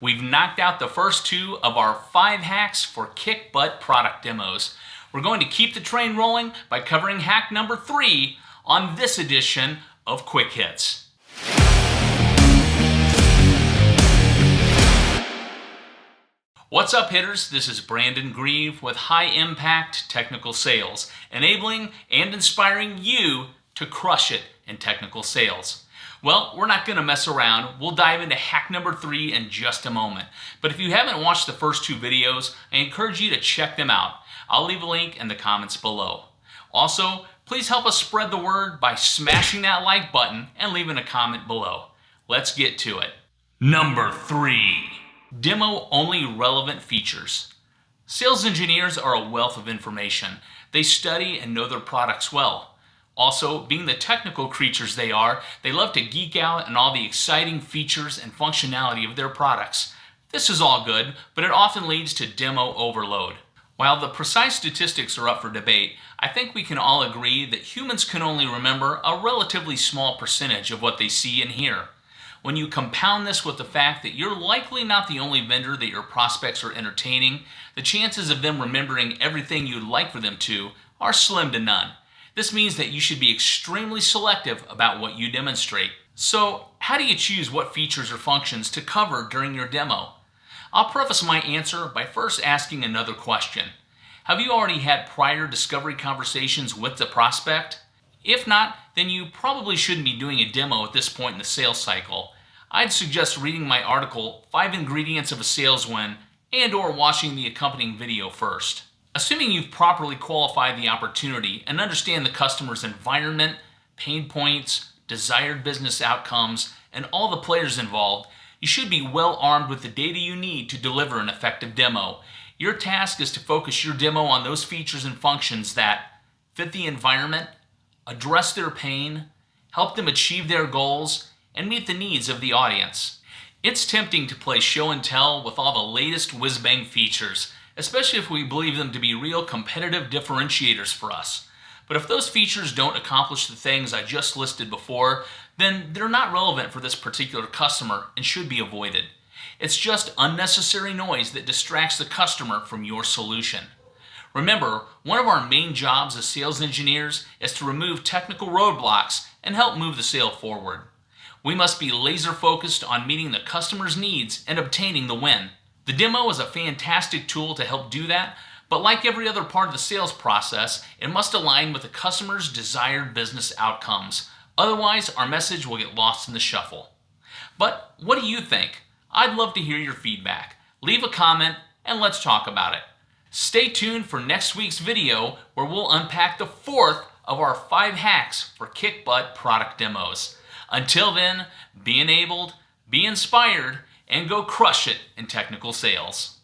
We've knocked out the first 2 of our 5 hacks for kick butt product demos. We're going to keep the train rolling by covering hack number 3 on this edition of Quick Hits. What's up, hitters? This is Brandon Grieve with High Impact Technical Sales, enabling and inspiring you to crush it in technical sales. Well, we're not going to mess around. We'll dive into hack number 3 in just a moment. But if you haven't watched the first 2 videos, I encourage you to check them out. I'll leave a link in the comments below. Also, please help us spread the word by smashing that like button and leaving a comment below. Let's get to it. Number 3. Demo-only relevant features. Sales engineers are a wealth of information. They study and know their products well. Also, being the technical creatures they are, they love to geek out on all the exciting features and functionality of their products. This is all good, but it often leads to demo overload. While the precise statistics are up for debate, I think we can all agree that humans can only remember a relatively small percentage of what they see and hear. When you compound this with the fact that you're likely not the only vendor that your prospects are entertaining, the chances of them remembering everything you'd like for them to are slim to none. This means that you should be extremely selective about what you demonstrate. So, how do you choose what features or functions to cover during your demo? I'll preface my answer by first asking another question. Have you already had prior discovery conversations with the prospect? If not, then you probably shouldn't be doing a demo at this point in the sales cycle. I'd suggest reading my article, 5 Ingredients of a Sales Win, and/or watching the accompanying video first. Assuming you've properly qualified the opportunity and understand the customer's environment, pain points, desired business outcomes, and all the players involved, you should be well armed with the data you need to deliver an effective demo. Your task is to focus your demo on those features and functions that fit the environment, address their pain, help them achieve their goals, and meet the needs of the audience. It's tempting to play show and tell with all the latest whiz-bang features, especially if we believe them to be real competitive differentiators for us. But if those features don't accomplish the things I just listed before, then they're not relevant for this particular customer and should be avoided. It's just unnecessary noise that distracts the customer from your solution. Remember, one of our main jobs as sales engineers is to remove technical roadblocks and help move the sale forward. We must be laser focused on meeting the customer's needs and obtaining the win. The demo is a fantastic tool to help do that, but like every other part of the sales process, it must align with the customer's desired business outcomes. Otherwise, our message will get lost in the shuffle. But what do you think? I'd love to hear your feedback. Leave a comment and let's talk about it. Stay tuned for next week's video where we'll unpack the 4th of our 5 hacks for kick butt product demos. Until then, be enabled, be inspired, and go crush it in technical sales.